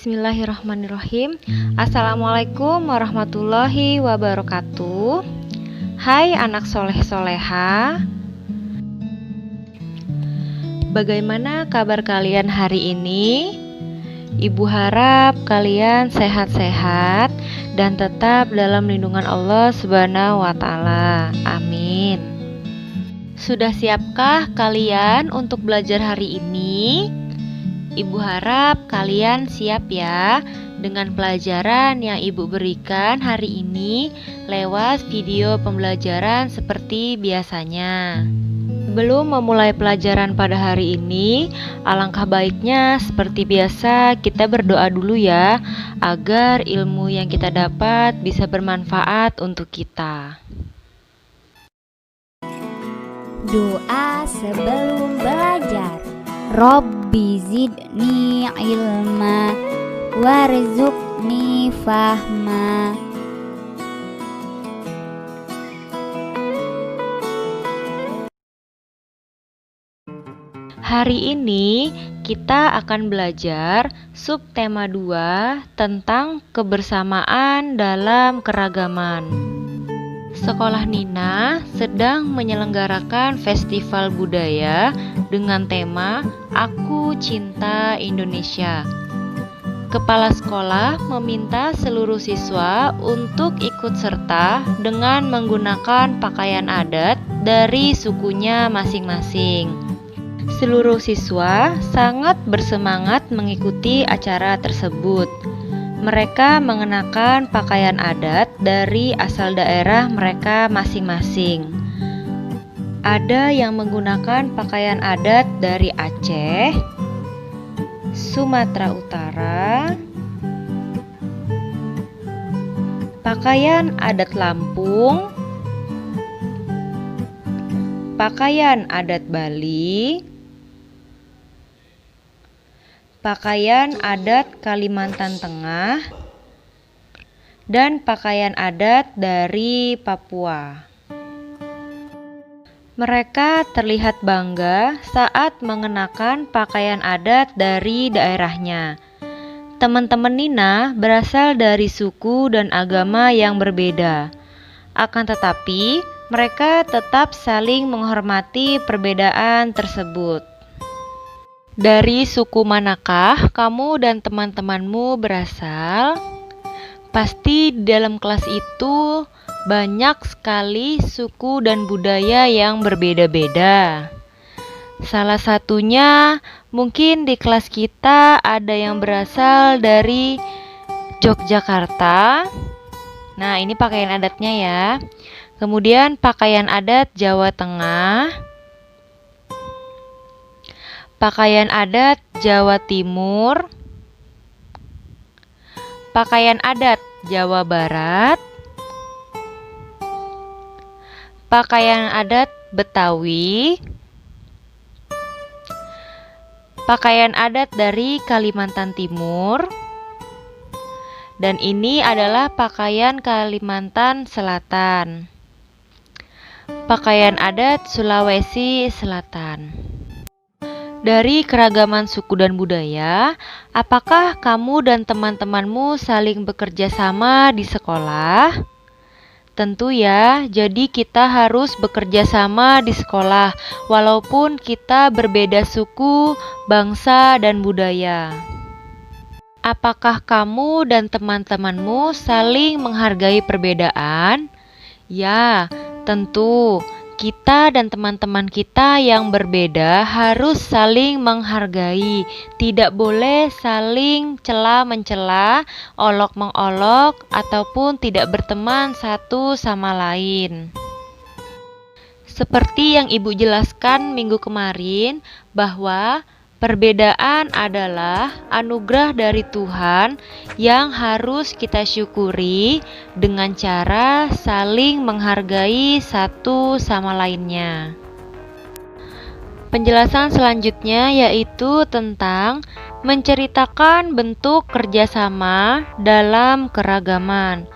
Bismillahirrahmanirrahim. Assalamualaikum warahmatullahi wabarakatuh. Hai anak soleh-soleha, bagaimana kabar kalian hari ini? Ibu harap kalian sehat-sehat dan tetap dalam lindungan Allah Subhanahu wa Ta'ala. Amin. Sudah siapkah kalian untuk belajar hari ini? Ibu harap kalian siap ya dengan pelajaran yang Ibu berikan hari ini lewat video pembelajaran seperti biasanya. Sebelum memulai pelajaran pada hari ini, alangkah baiknya seperti biasa kita berdoa dulu ya, agar ilmu yang kita dapat bisa bermanfaat untuk kita. Doa sebelum belajar. Rabbi zidni ilma warzuqni fahma. Hari ini kita akan belajar subtema 2 tentang kebersamaan dalam keragaman. Sekolah Nina sedang menyelenggarakan festival budaya dengan tema Aku Cinta Indonesia. Kepala sekolah meminta seluruh siswa untuk ikut serta dengan menggunakan pakaian adat dari sukunya masing-masing. Seluruh siswa sangat bersemangat mengikuti acara tersebut. Mereka mengenakan pakaian adat dari asal daerah mereka masing-masing. Ada yang menggunakan pakaian adat dari Aceh, Sumatera Utara, pakaian adat Lampung, pakaian adat Bali, pakaian adat Kalimantan Tengah, dan pakaian adat dari Papua. Mereka terlihat bangga saat mengenakan pakaian adat dari daerahnya. Teman-teman Nina berasal dari suku dan agama yang berbeda. Akan tetapi, mereka tetap saling menghormati perbedaan tersebut. Dari suku manakah kamu dan teman-temanmu berasal? Pasti di dalam kelas itu banyak sekali suku dan budaya yang berbeda-beda. Salah satunya mungkin di kelas kita ada yang berasal dari Yogyakarta. Nah, ini pakaian adatnya ya. Kemudian pakaian adat Jawa Tengah, pakaian adat Jawa Timur, pakaian adat Jawa Barat, pakaian adat Betawi, pakaian adat dari Kalimantan Timur, dan ini adalah pakaian Kalimantan Selatan, pakaian adat Sulawesi Selatan. Dari keragaman suku dan budaya, apakah kamu dan teman-temanmu saling bekerja sama di sekolah? Tentu ya, jadi kita harus bekerja sama di sekolah, walaupun kita berbeda suku, bangsa, dan budaya. Apakah kamu dan teman-temanmu saling menghargai perbedaan? Ya, tentu. Kita dan teman-teman kita yang berbeda harus saling menghargai. Tidak boleh saling cela-mencela, olok-mengolok, ataupun tidak berteman satu sama lain. Seperti yang Ibu jelaskan minggu kemarin, bahwa perbedaan adalah anugerah dari Tuhan yang harus kita syukuri dengan cara saling menghargai satu sama lainnya. Penjelasan selanjutnya yaitu tentang menceritakan bentuk kerjasama dalam keragaman.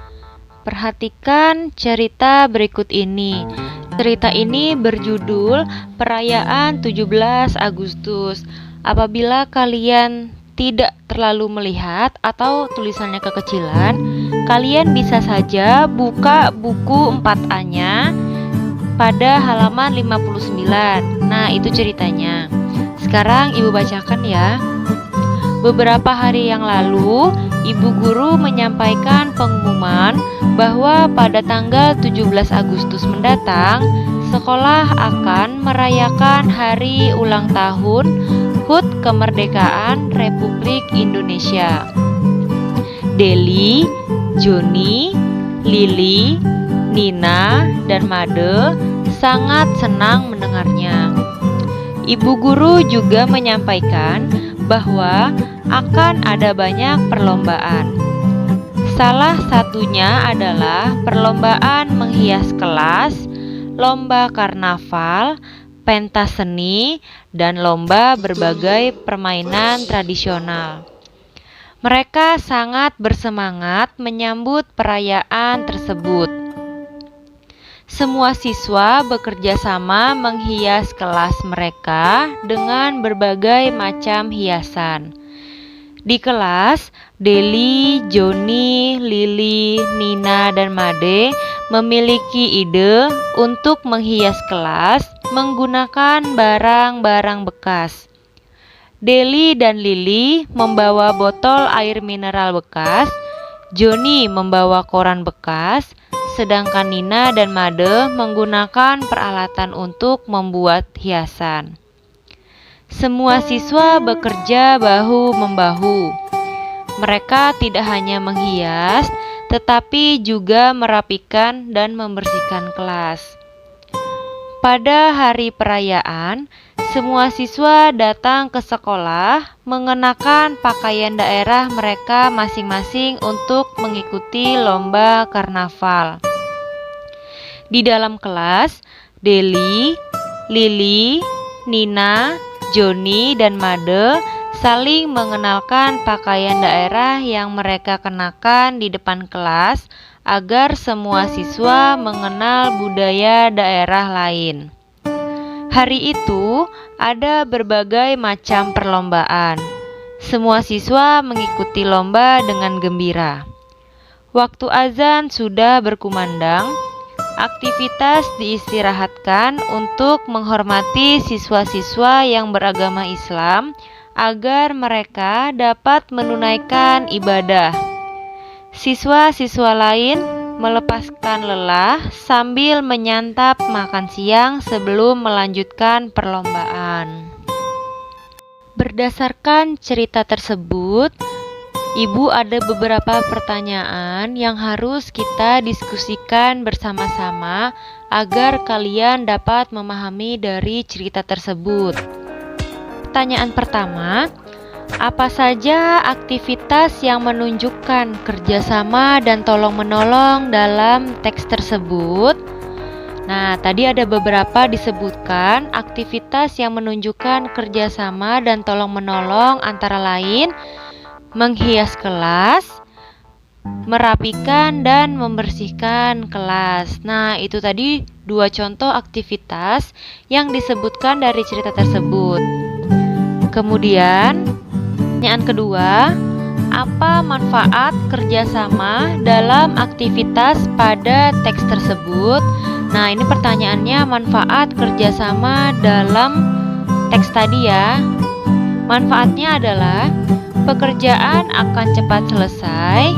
Perhatikan cerita berikut ini. Cerita ini berjudul Perayaan 17 Agustus. Apabila kalian tidak terlalu melihat atau tulisannya kekecilan, kalian bisa saja buka buku 4A-nya pada halaman 59. Nah, itu ceritanya. Sekarang Ibu bacakan ya. Beberapa hari yang lalu, Ibu Guru menyampaikan pengumuman bahwa pada tanggal 17 Agustus mendatang, sekolah akan merayakan hari ulang tahun HUT Kemerdekaan Republik Indonesia. Deli, Joni, Lili, Nina, dan Made sangat senang mendengarnya. Ibu Guru juga menyampaikan bahwa akan ada banyak perlombaan. Salah satunya adalah perlombaan menghias kelas, lomba karnaval, pentas seni, dan lomba berbagai permainan tradisional. Mereka sangat bersemangat menyambut perayaan tersebut. Semua siswa bekerja sama menghias kelas mereka dengan berbagai macam hiasan. Di kelas, Deli, Joni, Lili, Nina, dan Made memiliki ide untuk menghias kelas menggunakan barang-barang bekas. Deli dan Lili membawa botol air mineral bekas, Joni membawa koran bekas, sedangkan Nina dan Made menggunakan peralatan untuk membuat hiasan. Semua siswa bekerja bahu-membahu. Mereka tidak hanya menghias, tetapi juga merapikan dan membersihkan kelas. Pada hari perayaan, semua siswa datang ke sekolah mengenakan pakaian daerah mereka masing-masing untuk mengikuti lomba karnaval. Di dalam kelas, Deli, Lili, Nina, Joni, dan Made saling mengenalkan pakaian daerah yang mereka kenakan di depan kelas agar semua siswa mengenal budaya daerah lain. Hari itu ada berbagai macam perlombaan. Semua siswa mengikuti lomba dengan gembira. Waktu azan sudah berkumandang. Aktivitas diistirahatkan untuk menghormati siswa-siswa yang beragama Islam agar mereka dapat menunaikan ibadah. Siswa-siswa lain melepaskan lelah sambil menyantap makan siang sebelum melanjutkan perlombaan. Berdasarkan cerita tersebut, Ibu ada beberapa pertanyaan yang harus kita diskusikan bersama-sama agar kalian dapat memahami dari cerita tersebut. Pertanyaan pertama, apa saja aktivitas yang menunjukkan kerjasama dan tolong-menolong dalam teks tersebut? Nah, tadi ada beberapa disebutkan aktivitas yang menunjukkan kerjasama dan tolong-menolong antara lain menghias kelas, merapikan, dan membersihkan kelas. Nah, itu tadi 2 contoh aktivitas yang disebutkan dari cerita tersebut. Kemudian, pertanyaan kedua, apa manfaat kerjasama dalam aktivitas pada teks tersebut? Nah, ini pertanyaannya manfaat kerjasama dalam teks tadi ya. Manfaatnya adalah pekerjaan akan cepat selesai.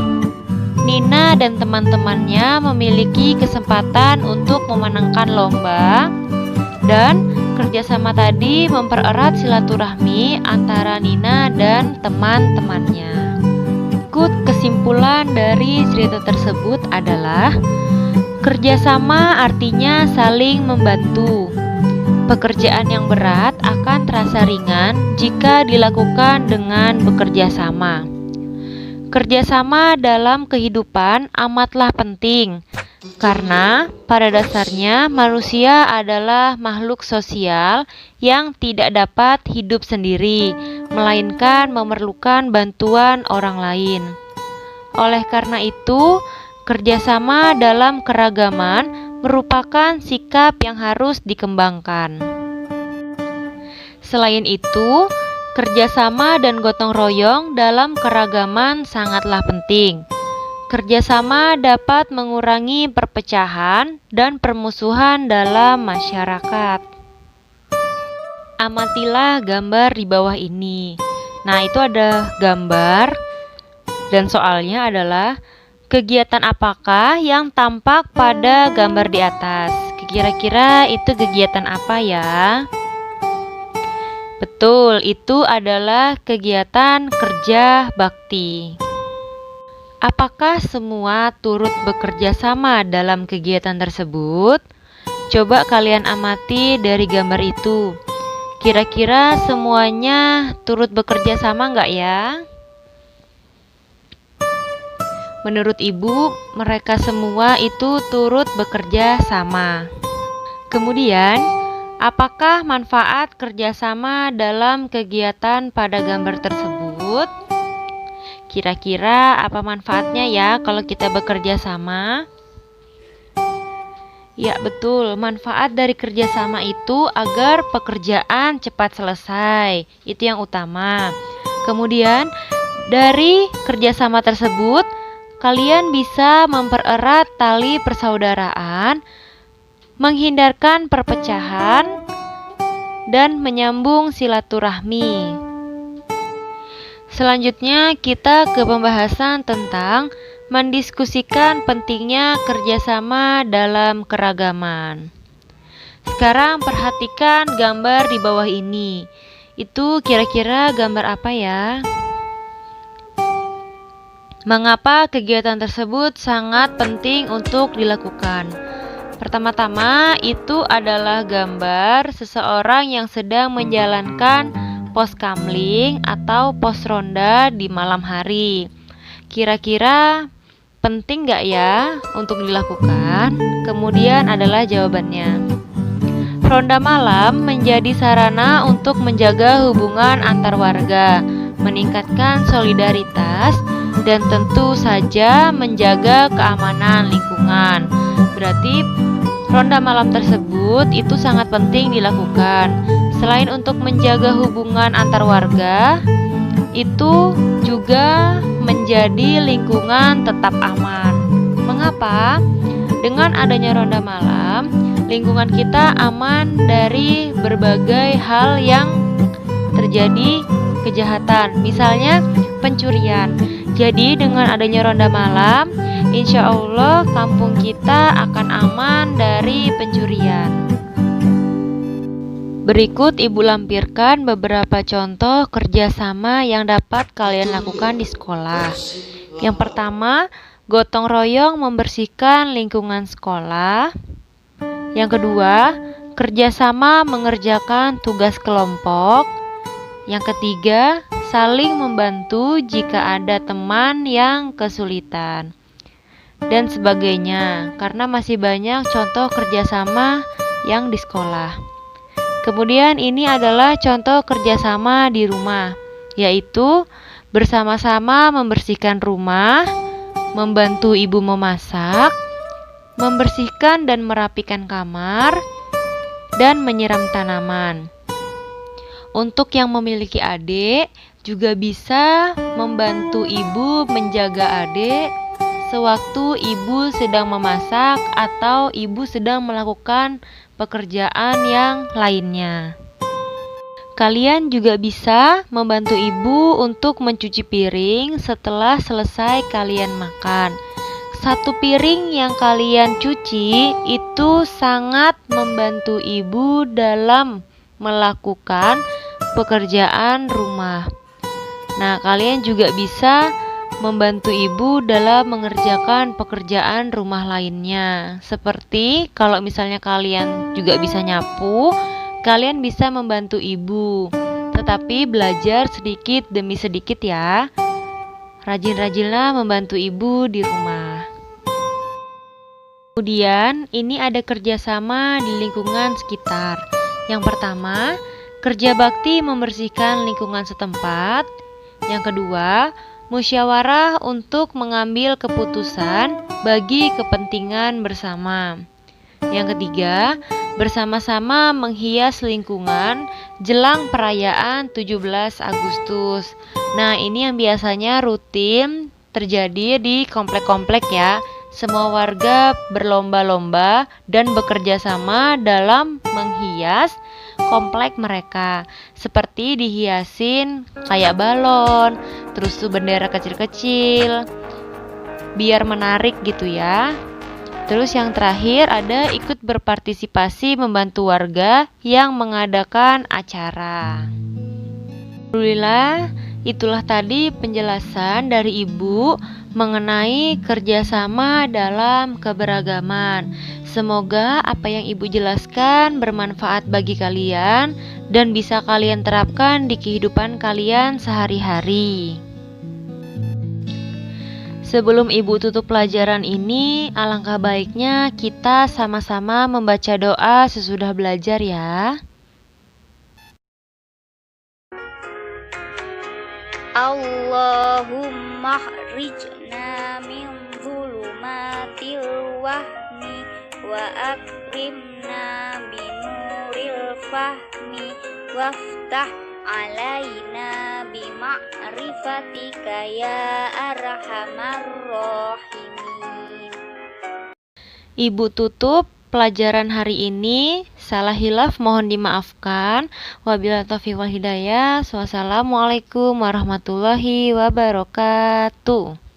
Nina dan teman-temannya memiliki kesempatan untuk memenangkan lomba. Dan kerjasama tadi mempererat silaturahmi antara Nina dan teman-temannya. Ikut kesimpulan dari cerita tersebut adalah kerjasama artinya saling membantu. Pekerjaan yang berat akan terasa ringan jika dilakukan dengan bekerja sama. Kerjasama dalam kehidupan amatlah penting, karena pada dasarnya manusia adalah makhluk sosial yang tidak dapat hidup sendiri, melainkan memerlukan bantuan orang lain. Oleh karena itu, kerjasama dalam keragaman merupakan sikap yang harus dikembangkan. Selain itu, Kerjasama dan gotong royong dalam keragaman sangatlah penting. Kerjasama dapat mengurangi perpecahan dan permusuhan dalam masyarakat. Amatilah gambar di bawah ini. Nah, itu ada gambar dan soalnya adalah kegiatan apakah yang tampak pada gambar di atas? Kira-kira itu kegiatan apa ya? Betul, itu adalah kegiatan kerja bakti. Apakah semua turut bekerja sama dalam kegiatan tersebut? Coba kalian amati dari gambar itu. Kira-kira semuanya turut bekerja sama nggak ya? Menurut ibu, mereka semua itu turut bekerja sama. Kemudian, apakah manfaat kerjasama dalam kegiatan pada gambar tersebut? Kira-kira apa manfaatnya ya kalau kita bekerja sama? Ya betul, manfaat dari kerjasama itu agar pekerjaan cepat selesai. Itu yang utama. Kemudian dari kerjasama tersebut, kalian bisa mempererat tali persaudaraan, menghindarkan perpecahan, dan menyambung silaturahmi. Selanjutnya kita ke pembahasan tentang mendiskusikan pentingnya kerjasama dalam keragaman. Sekarang perhatikan gambar di bawah ini. Itu kira-kira gambar apa ya? Mengapa kegiatan tersebut sangat penting untuk dilakukan? Pertama-tama itu adalah gambar seseorang yang sedang menjalankan pos kamling atau pos ronda di malam hari. Kira-kira penting gak ya untuk dilakukan? Kemudian adalah jawabannya. Ronda malam menjadi sarana untuk menjaga hubungan antar warga, meningkatkan solidaritas, dan tentu saja menjaga keamanan lingkungan. Berarti ronda malam tersebut itu sangat penting dilakukan. Selain untuk menjaga hubungan antar warga, itu juga menjadi lingkungan tetap aman. Mengapa? Dengan adanya ronda malam, lingkungan kita aman dari berbagai hal yang terjadi kejahatan, misalnya pencurian. Jadi dengan adanya ronda malam, insya Allah kampung kita akan aman dari pencurian. Berikut ibu lampirkan beberapa contoh kerjasama yang dapat kalian lakukan di sekolah. Yang pertama, gotong royong membersihkan lingkungan sekolah. Yang kedua, kerjasama mengerjakan tugas kelompok. Yang ketiga, saling membantu jika ada teman yang kesulitan. Dan sebagainya, karena masih banyak contoh kerjasama yang di sekolah. Kemudian ini adalah contoh kerjasama di rumah, yaitu bersama-sama membersihkan rumah, membantu ibu memasak, membersihkan dan merapikan kamar, dan menyiram tanaman. Untuk yang memiliki adik, juga bisa membantu ibu menjaga adik sewaktu ibu sedang memasak atau ibu sedang melakukan pekerjaan yang lainnya. Kalian juga bisa membantu ibu untuk mencuci piring setelah selesai kalian makan. Satu piring yang kalian cuci itu sangat membantu ibu dalam melakukan pekerjaan rumah. Nah, kalian juga bisa membantu ibu dalam mengerjakan pekerjaan rumah lainnya. Seperti kalau misalnya kalian juga bisa nyapu, kalian bisa membantu ibu. Tetapi belajar sedikit demi sedikit ya. Rajin-rajinlah membantu ibu di rumah. Kemudian ini ada kerjasama di lingkungan sekitar. Yang pertama, kerja bakti membersihkan lingkungan setempat. Yang kedua, musyawarah untuk mengambil keputusan bagi kepentingan bersama. Yang ketiga, bersama-sama menghias lingkungan jelang perayaan 17 Agustus. Nah, ini yang biasanya rutin terjadi di komplek-komplek ya. Semua warga berlomba-lomba dan bekerja sama dalam menghias komplek mereka. Seperti dihiasin kayak balon, terus tuh bendera kecil-kecil, biar menarik gitu ya. Terus yang terakhir ada ikut berpartisipasi membantu warga yang mengadakan acara. Alhamdulillah, itulah tadi penjelasan dari Ibu mengenai kerjasama dalam keberagaman. Semoga apa yang Ibu jelaskan bermanfaat bagi kalian dan bisa kalian terapkan di kehidupan kalian sehari-hari. Sebelum Ibu tutup pelajaran ini, alangkah baiknya kita sama-sama membaca doa sesudah belajar ya. Allahumma khrijna min zulumatil wahmi wa akrimna binuril fahmi waftah alaina bima'rifatika ya arhamar rahimin. Ibu tutup pelajaran hari ini. Salah hilaf mohon dimaafkan. Wabillahi taufiq wal hidayah. Wassalamualaikum warahmatullahi wabarakatuh.